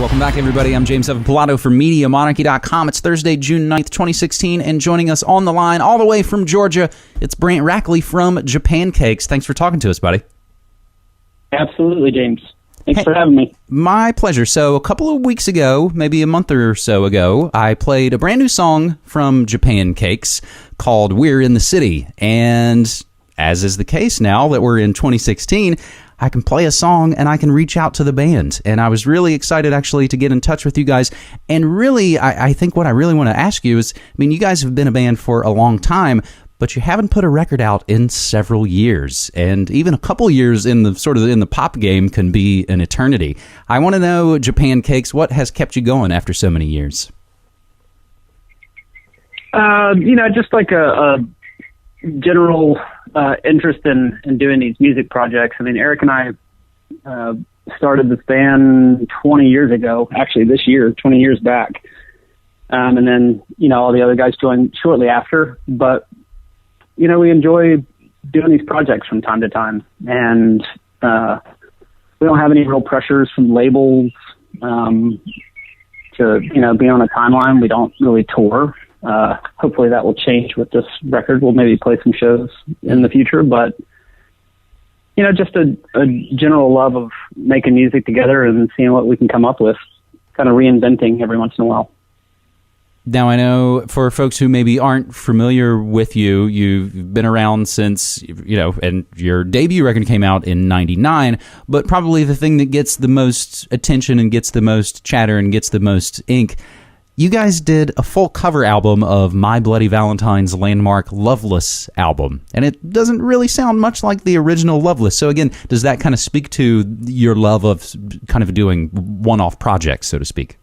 Welcome back, everybody. I'm James Evan Pilato from MediaMonarchy.com. It's Thursday, June 9th, 2016, and joining us on the line all the way from Georgia, it's Brant Rackley from Japancakes. Thanks for talking to us, buddy. Absolutely, James. Thanks for having me. My pleasure. So a couple of weeks ago, maybe a month or so ago, I played a brand new song from Japancakes called We're in the City. And as is the case now that we're in 2016, I can play a song and I can reach out to the band. And I was really excited actually to get in touch with you guys. And really, I think what I really want to ask you is, I mean, you guys have been a band for a long time, but you haven't put a record out in several years. And even a couple years in the pop game can be an eternity. I want to know, Japancakes, what has kept you going after so many years? Just like a general interest in doing these music projects. I mean, Eric and I started this band 20 years ago, actually this year, 20 years back. And then, all the other guys joined shortly after. But, we enjoy doing these projects from time to time. And we don't have any real pressures from labels to, be on a timeline. We don't really tour. Hopefully that will change with this record. We'll maybe play some shows in the future, but just a general love of making music together and seeing what we can come up with, kind of reinventing every once in a while. Now, I know for folks who maybe aren't familiar with you, you've been around since, and your debut record came out in 99, but probably the thing that gets the most attention and gets the most chatter and gets the most ink, you guys did a full cover album of My Bloody Valentine's landmark Loveless album, and it doesn't really sound much like the original Loveless. So again, does that kind of speak to your love of kind of doing one-off projects, so to speak?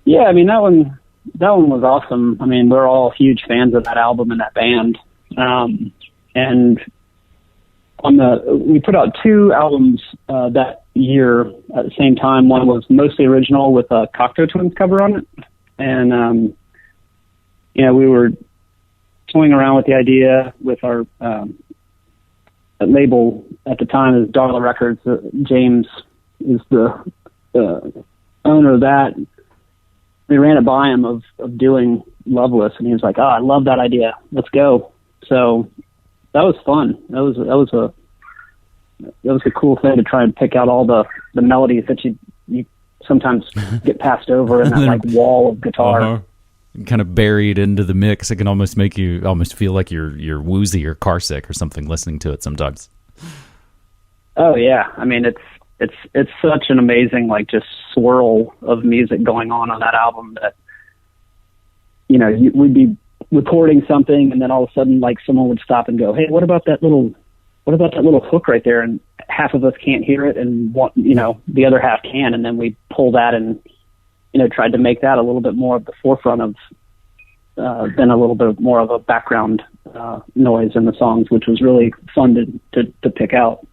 Yeah, I mean, that one was awesome. I mean, we're all huge fans of that album and that band. And we put out two albums that year at the same time. One was mostly original with a Cocteau Twins cover on it. And, we were toying around with the idea with our label at the time is Darla Records. James is the owner of that. We ran it by him of doing Loveless, and he was like, "Oh, I love that idea. Let's go." So that was fun. That was a cool thing to try and pick out all the melodies that you sometimes get passed over in that like wall of guitar. Uh-huh. Kind of buried into the mix. It can almost make you almost feel like you're woozy or car sick or something listening to it sometimes. Oh yeah, I mean it's such an amazing like just swirl of music going on that album that we'd be recording something and then all of a sudden like someone would stop and go, "Hey, what about that little hook right there?" And half of us can't hear it and the other half can, and then we pull that and tried to make that a little bit more of the forefront of than a little bit more of a background noise in the songs, which was really fun to pick out.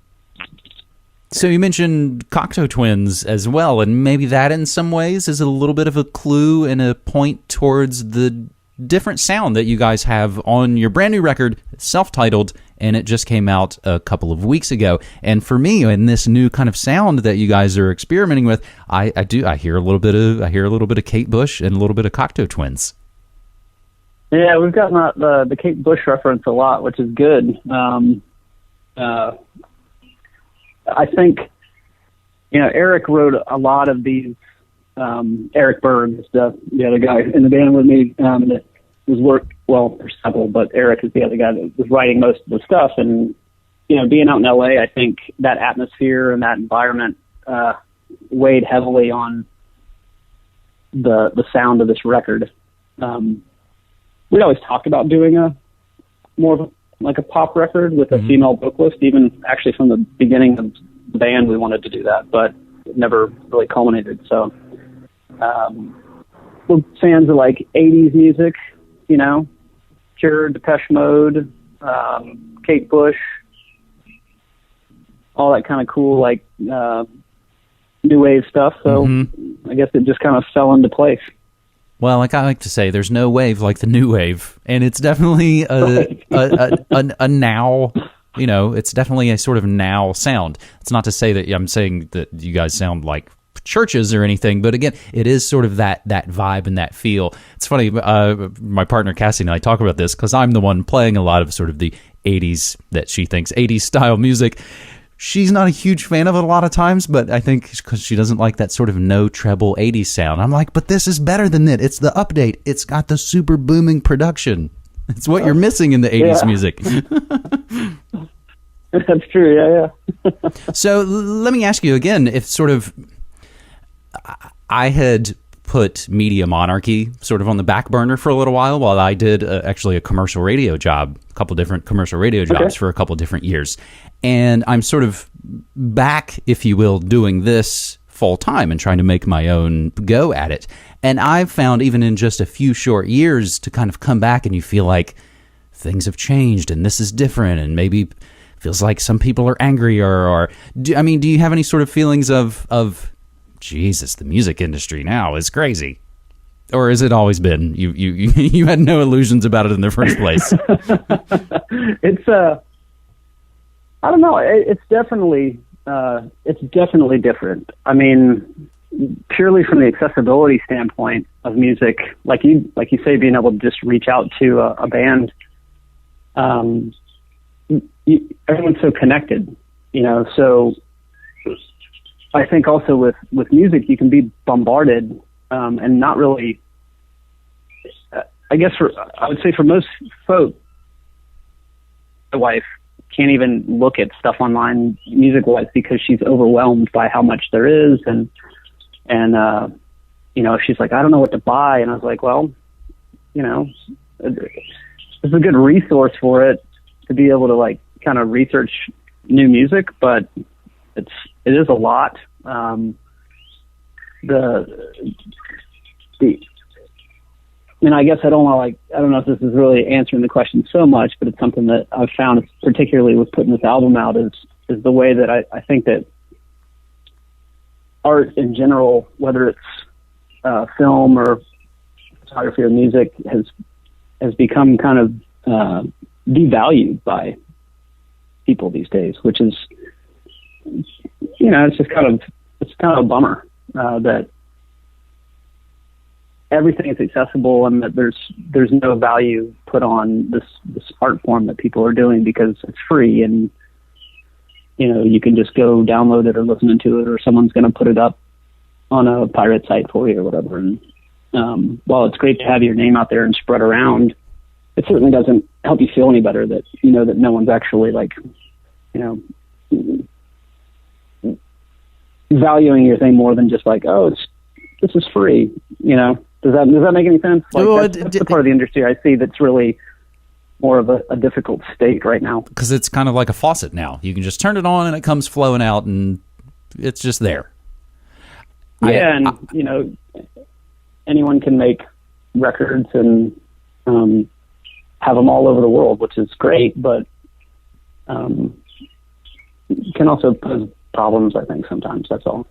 So you mentioned Cocteau Twins as well, and maybe that in some ways is a little bit of a clue and a point towards the different sound that you guys have on your brand new record, self-titled, and it just came out a couple of weeks ago. And for me, in this new kind of sound that you guys are experimenting with, I hear a little bit of Kate Bush and a little bit of Cocteau Twins. Yeah, we've gotten the Kate Bush reference a lot, which is good. I think, Eric wrote a lot of these. Eric Burns, the other guy in the band with me, that was there's several, but Eric is the other guy that was writing most of the stuff. And, being out in LA, I think that atmosphere and that environment weighed heavily on the sound of this record. We'd always talked about doing more of like a pop record with a female vocalist. Even actually from the beginning of the band, we wanted to do that, but it never really culminated. So we're fans of like 80s music, Cure, Depeche Mode, Kate Bush, all that kind of cool like new wave stuff. So I guess it just kind of fell into place. Well, like I like to say, there's no wave like the new wave, and it's definitely a now, it's definitely a sort of now sound. It's not to say that I'm saying that you guys sound like churches or anything, but again, it is sort of that vibe and that feel. It's funny, my partner Cassie and I talk about this because I'm the one playing a lot of sort of the 80s that she thinks 80s style music. She's not a huge fan of it a lot of times, but I think because she doesn't like that sort of no treble 80s sound. I'm like, but this is better than it. It's the update. It's got the super booming production. It's what you're missing in the 80s music. That's true, yeah. So let me ask you again, if sort of I had put Media Monarchy sort of on the back burner for a little while I did actually a commercial radio job, a couple different commercial radio jobs for a couple different years. And I'm sort of back, if you will, doing this full time and trying to make my own go at it. And I've found even in just a few short years to kind of come back and you feel like things have changed and this is different and maybe feels like some people are angry or do you have any sort of feelings of Jesus, the music industry now is crazy? Or has it always been? You had no illusions about it in the first place. It's I don't know. It's definitely different. I mean, purely from the accessibility standpoint of music, like you say, being able to just reach out to a band. Everyone's so connected, so I think also with music, you can be bombarded, and not really, I guess I would say for most folk, my wife can't even look at stuff online music wise because she's overwhelmed by how much there is. And she's like, I don't know what to buy. And I was like, well, it's a good resource for it to be able to like kind of research new music, but it is a lot. I guess I don't know if this is really answering the question so much, but it's something that I've found, particularly with putting this album out, is the way that I think that art in general, whether it's film or photography or music, has become kind of devalued by people these days, which is, it's kind of a bummer that everything is accessible and that there's no value put on this art form that people are doing because it's free and you can just go download it or listen to it, or someone's going to put it up on a pirate site for you or whatever. And while it's great to have your name out there and spread around, it certainly doesn't help you feel any better that that no one's actually valuing your thing more than just like, oh, this is free. Does that make any sense? That's the part of the industry I see that's really more of a difficult state right now. Because it's kind of like a faucet now. You can just turn it on and it comes flowing out and it's just there. Yeah, anyone can make records and have them all over the world, which is great, but can also pose problems, I think, sometimes. That's all.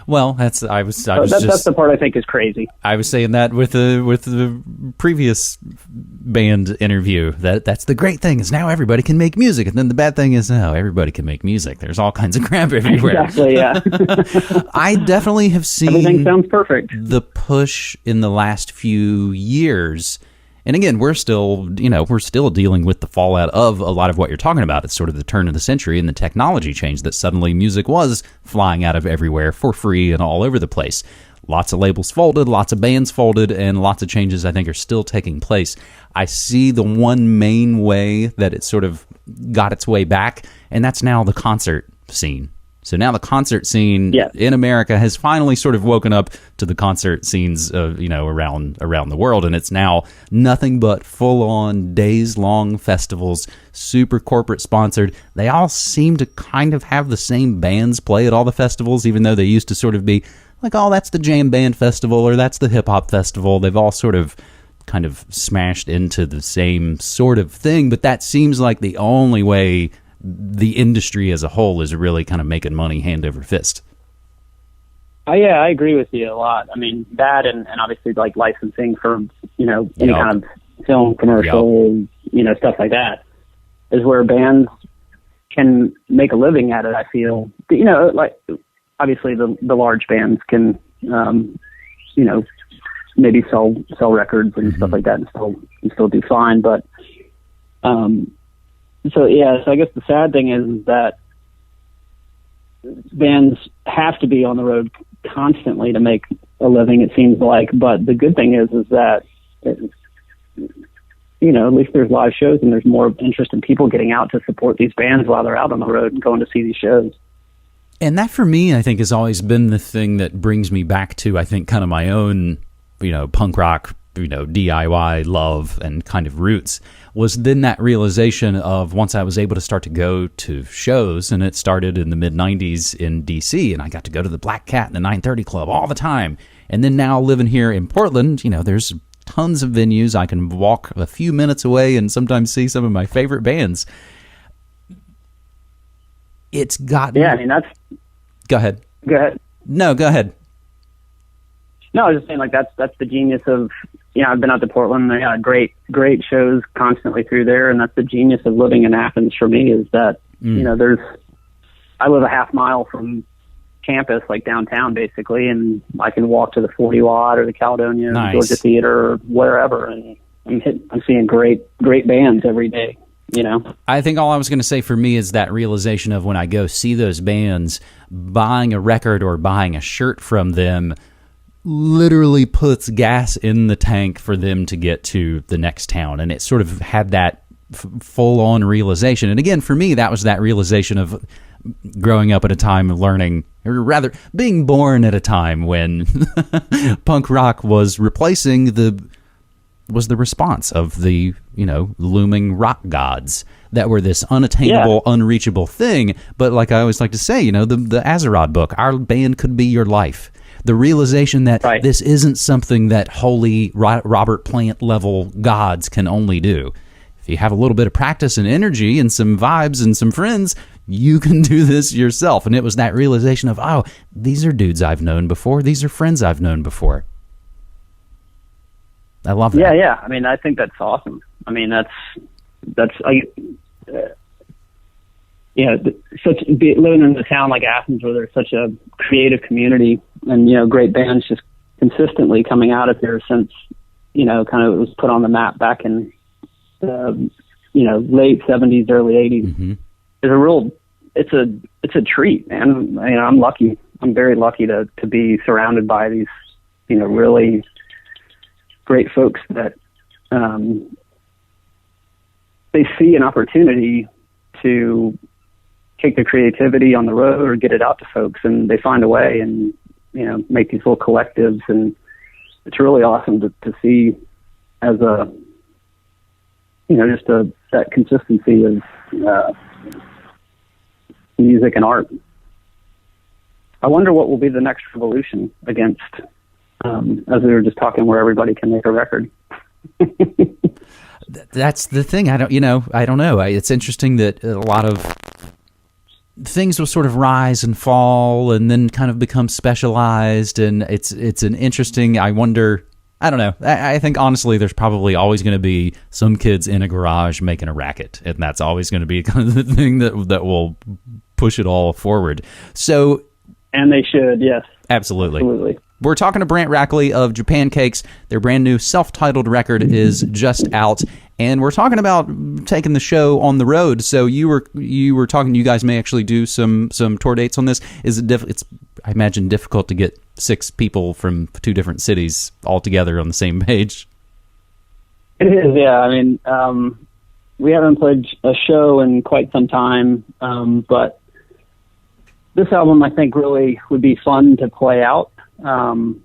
Well, that's the part I think is crazy. I was saying that with the previous band interview, that's the great thing is now everybody can make music, and then the bad thing is now everybody can make music. There's all kinds of crap everywhere. Exactly, yeah. I definitely have seen everything sounds perfect. The push in the last few years. And again, we're still dealing with the fallout of a lot of what you're talking about. It's sort of the turn of the century and the technology change that suddenly music was flying out of everywhere for free and all over the place. Lots of labels folded, lots of bands folded, and lots of changes I think are still taking place. I see the one main way that it sort of got its way back, and that's now the concert scene. So now the concert scene in America has finally sort of woken up to the concert scenes around the world, and it's now nothing but full-on days-long festivals, super corporate sponsored. They all seem to kind of have the same bands play at all the festivals, even though they used to sort of be like, oh, that's the jam band festival or that's the hip-hop festival. They've all sort of kind of smashed into the same sort of thing, but that seems like the only way the industry as a whole is really kind of making money hand over fist. Yeah, I agree with you a lot. I mean, that and obviously like licensing for, any kind of film commercial, stuff like that is where bands can make a living at it, I feel. obviously the large bands can, maybe sell records and stuff like that and still do fine. But, so I guess the sad thing is that bands have to be on the road constantly to make a living, it seems like. But the good thing is that, at least there's live shows and there's more interest in people getting out to support these bands while they're out on the road and going to see these shows. And that, for me, I think has always been the thing that brings me back to, I think, kind of my own, punk rock, DIY love and kind of roots, was then that realization of once I was able to start to go to shows, and it started in the mid-90s in D.C., and I got to go to the Black Cat and the 930 Club all the time. And then now living here in Portland, there's tons of venues. I can walk a few minutes away and sometimes see some of my favorite bands. It's gotten... Yeah, I mean, that's... Go ahead. No, go ahead. No, I was just saying, like, that's the genius of, I've been out to Portland. They got great shows constantly through there, and that's the genius of living in Athens for me, is that, I live a half mile from campus, like downtown, basically, and I can walk to the 40 Watt or the Caledonia, nice. Georgia Theater, or wherever, and I'm seeing great bands every day. I think all I was going to say for me is that realization of when I go see those bands, buying a record or buying a shirt from them literally puts gas in the tank for them to get to the next town. And it sort of had that full-on realization. And again, for me, that was that realization of growing up at a time of learning, or rather being born at a time when punk rock was replacing the response of the, looming rock gods that were this unattainable, unreachable thing. But like I always like to say, the Azerod book, our band could be your life. The realization that this isn't something that holy Robert Plant level gods can only do. If you have a little bit of practice and energy and some vibes and some friends, you can do this yourself. And it was that realization of, oh, these are dudes I've known before. These are friends I've known before. I love that. Yeah. I mean, I think that's awesome. I mean, living in a town like Athens where there's such a creative community and, great bands just consistently coming out of here since, kind of it was put on the map back in, late 70s, early 80s. Mm-hmm. It's a treat, man. I'm lucky. I'm very lucky to be surrounded by these, really great folks that they see an opportunity to take their creativity on the road or get it out to folks, and they find a way and make these little collectives, and it's really awesome to see as a that consistency of music and art. I wonder what will be the next revolution against as we were just talking, where everybody can make a record. That's the thing. I don't know. It's interesting that a lot of things will sort of rise and fall and then kind of become specialized. And it's an interesting, I wonder, I don't know. I think honestly, there's probably always going to be some kids in a garage making a racket. And that's always going to be kind of the thing that will push it all forward. So, and they should, yes. Absolutely. We're talking to Brant Rackley of Japancakes. Their brand new self-titled record is just out, and we're talking about taking the show on the road. So you were talking. You guys may actually do some tour dates on this. Is it? It's I imagine difficult to get 6 people from 2 different cities all together on the same page. It is, yeah. I mean, we haven't played a show in quite some time, but this album I think really would be fun to play out. And,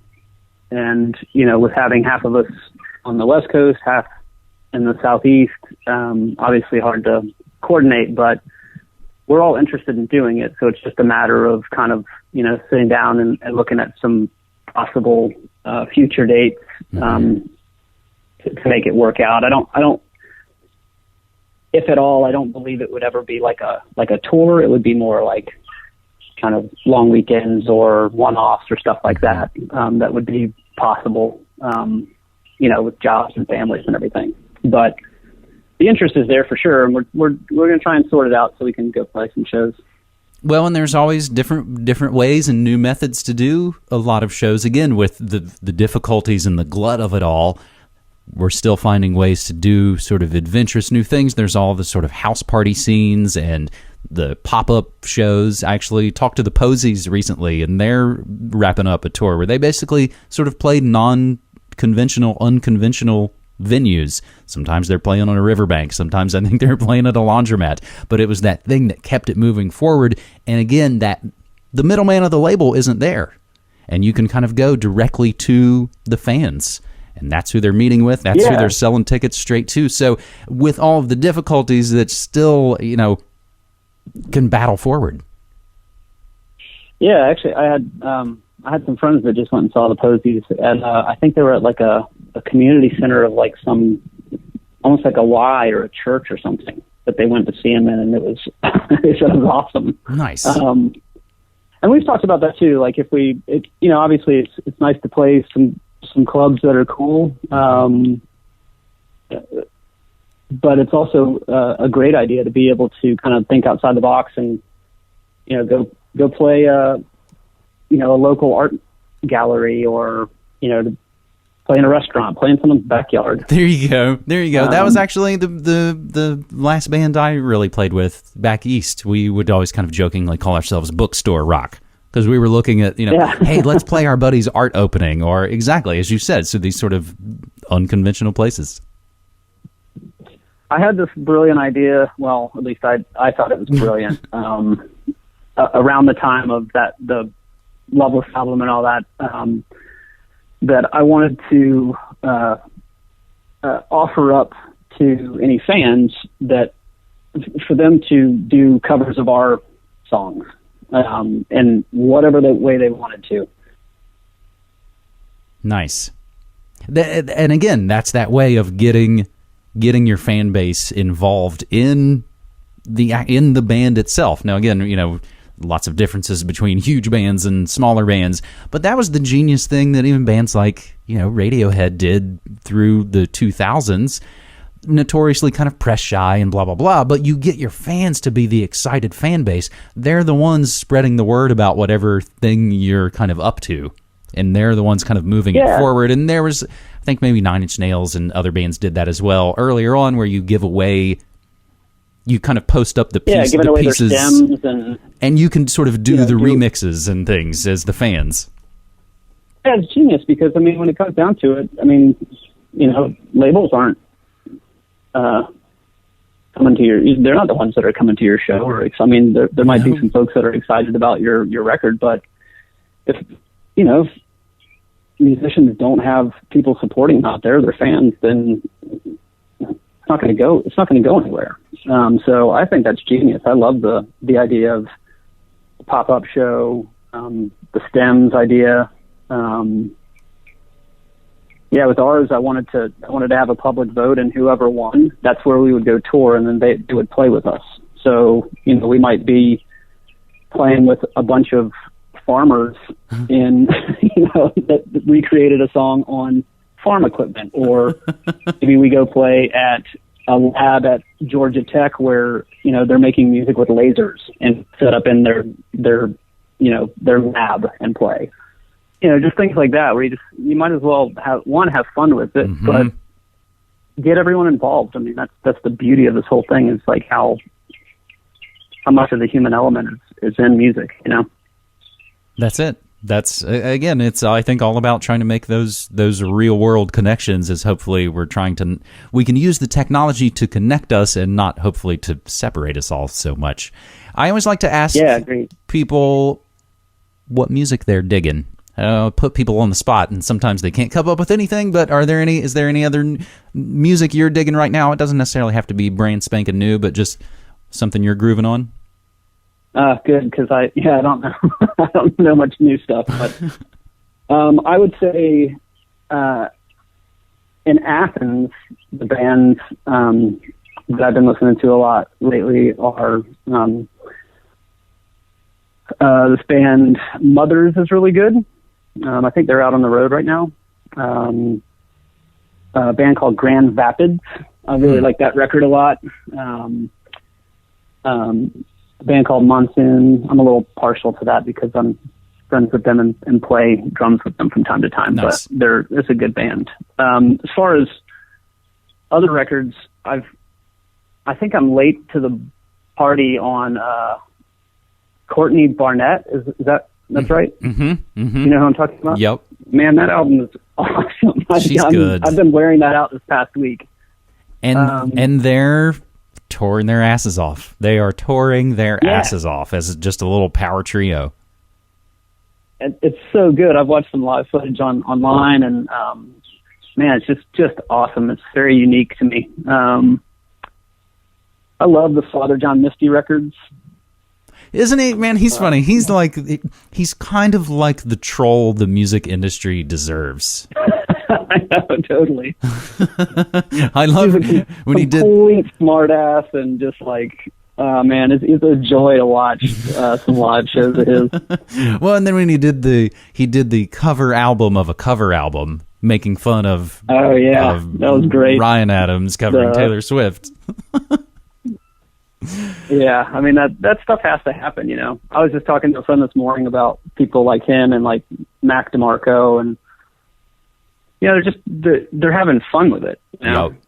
with having half of us on the West Coast, half in the Southeast, obviously hard to coordinate, but we're all interested in doing it. So it's just a matter of kind of, sitting down and looking at some possible, future dates, to make it work out. I don't, if at all, I don't believe it would ever be like a tour. It would be more like kind of long weekends or one-offs or stuff like that. That would be possible, with jobs and families and everything. But the interest is there for sure, and we're going to try and sort it out so we can go play some shows. Well, and there's always different ways and new methods to do a lot of shows. Again, with the difficulties and the glut of it all, we're still finding ways to do sort of adventurous new things. There's all the sort of house party scenes and the pop-up shows. I actually talked to the Posies recently, and they're wrapping up a tour where they basically sort of played non-conventional, unconventional venues. Sometimes they're playing on a riverbank. Sometimes I think they're playing at a laundromat. But it was that thing that kept it moving forward. And again, that the middleman of the label isn't there. And you can kind of go directly to the fans. And that's who they're meeting with. That's who they're selling tickets straight to. So with all of the difficulties, that still, can battle forward. Yeah, actually, I had some friends that just went and saw the Posies, and I think they were at like a community center of like some, almost like a Y or a church or something that they went to see him in, and it was it was awesome. Nice. And we've talked about that too. Like if obviously it's nice to play some clubs that are cool, but it's also a great idea to be able to kind of think outside the box and go play a local art gallery, or to play in a restaurant, play in someone's backyard. There you go. That was actually the last band I really played with back east. We would always kind of jokingly call ourselves bookstore rock, because we were looking at, hey, let's play our buddy's art opening, or exactly as you said, so these sort of unconventional places. I had this brilliant idea. Well, at least I thought it was brilliant. Around the time of the Loveless album and all that, that I wanted to offer up to any fans that for them to do covers of our songs, in whatever the way they wanted to. Nice. And again, that's that way of getting your fan base involved in the band itself. Now, again, lots of differences between huge bands and smaller bands, but that was the genius thing that even bands like, Radiohead did through the 2000s, notoriously kind of press shy and blah, blah, blah, but you get your fans to be the excited fan base. They're the ones spreading the word about whatever thing you're kind of up to, and they're the ones kind of moving it forward. And there was, I think maybe Nine Inch Nails and other bands did that as well earlier on, where you give away, you kind of post up the pieces, their stems and you can sort of do the remixes and things as the fans. Yeah, it's genius, because when it comes down to it, labels aren't coming to they're not the ones that are coming to your show. Or there might be some folks that are excited about your record, but if musicians don't have people supporting them out there, their fans, then it's not going to go anywhere. So I think that's genius. I love the idea of a pop-up show, the stems idea. With ours, I wanted to have a public vote, and whoever won, that's where we would go tour, and then they would play with us. So, we might be playing with a bunch of farmers in, that recreated a song on farm equipment, or maybe we go play at a lab at Georgia Tech where, they're making music with lasers and set up in their lab and play. Just things like that, where you might as well have fun with it, but get everyone involved. That's the beauty of this whole thing, is like how much of the human element is in music, That's it. That's, again, it's, I think, all about trying to make those real world connections, as hopefully we can use the technology to connect us and not hopefully to separate us all so much. I always like to ask people what music they're digging. Put people on the spot, and sometimes they can't come up with anything, but is there any other music you're digging right now? It doesn't necessarily have to be brand spanking new, but just something you're grooving on. Good, because I don't know I don't know much new stuff, but I would say in Athens, the bands that I've been listening to a lot lately are this band Mothers is really good. I think they're out on the road right now. A band called Grand Vapids. I really like that record a lot. a band called Monsoon. I'm a little partial to that because I'm friends with them and play drums with them from time to time. Nice. But it's a good band. As far as other records, I think I'm late to the party on Courtney Barnett. That's right? Mm-hmm. Mm-hmm. You know who I'm talking about? Yep. Man, that album is awesome. She's good. I've been wearing that out this past week. And they're touring their asses off. They are touring their asses off as just a little power trio. It's so good. I've watched some live footage online, and man, it's just awesome. It's very unique to me. I love the Father John Misty records. Isn't he, man? He's funny. He's kind of like the troll the music industry deserves. I know, totally. I love when he did complete smartass and just like, man, it's a joy to watch some live shows of his. Well, and then when he did the cover album of a cover album, making fun of that was great. Ryan Adams covering Taylor Swift. Yeah, I mean that stuff has to happen, you know. I was just talking to a friend this morning about people like him and like Mac DeMarco, and you know, they're having fun with it. You know? Yep.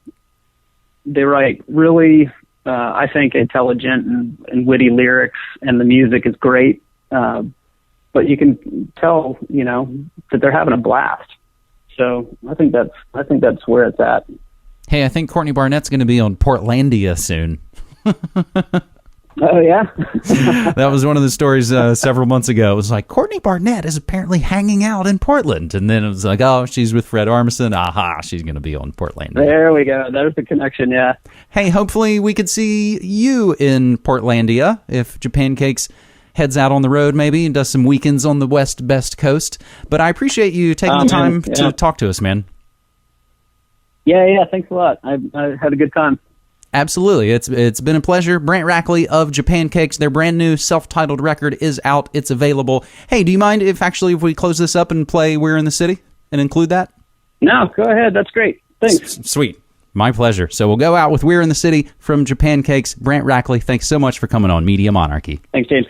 They write really, I think, intelligent and witty lyrics, and the music is great. But you can tell, you know, that they're having a blast. So I think that's where it's at. Hey, I think Courtney Barnett's going to be on Portlandia soon. Oh, yeah? That was one of the stories several months ago. It was like, Courtney Barnett is apparently hanging out in Portland. And then it was like, oh, she's with Fred Armisen. Aha, she's going to be on Portlandia. There we go. There's the connection, yeah. Hey, hopefully we could see you in Portlandia if Japancakes heads out on the road maybe and does some weekends on the best coast. But I appreciate you taking the time to talk to us, man. Yeah, thanks a lot. I had a good time. Absolutely. It's been a pleasure. Brant Rackley of Japancakes, their brand new self-titled record is out. It's available. Hey, do you mind if we close this up and play We're in the City and include that? No, go ahead. That's great. Thanks. Sweet. My pleasure. So we'll go out with We're in the City from Japancakes. Brant Rackley, thanks so much for coming on Media Monarchy. Thanks, James.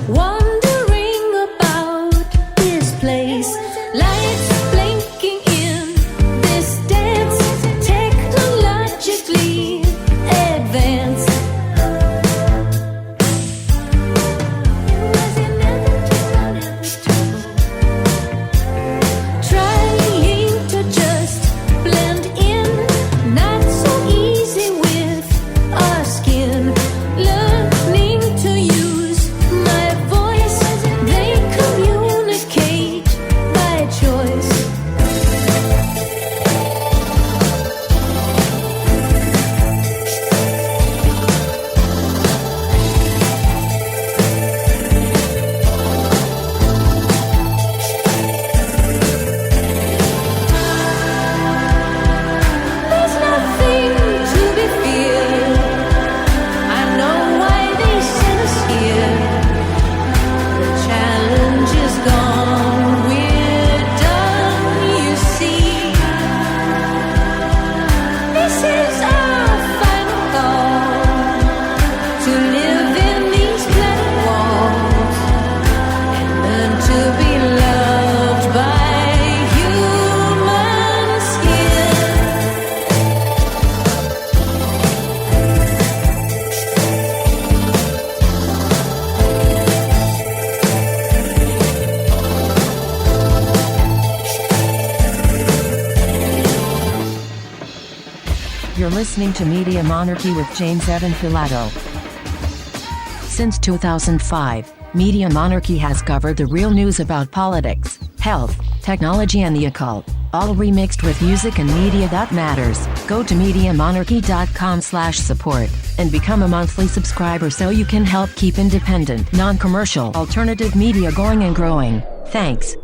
Wondering about You're listening to Media Monarchy with James Evan Pilato. Since 2005, Media Monarchy has covered the real news about politics, health, technology and the occult, all remixed with music and media that matters. Go to MediaMonarchy.com/support and become a monthly subscriber so you can help keep independent, non-commercial, alternative media going and growing. Thanks.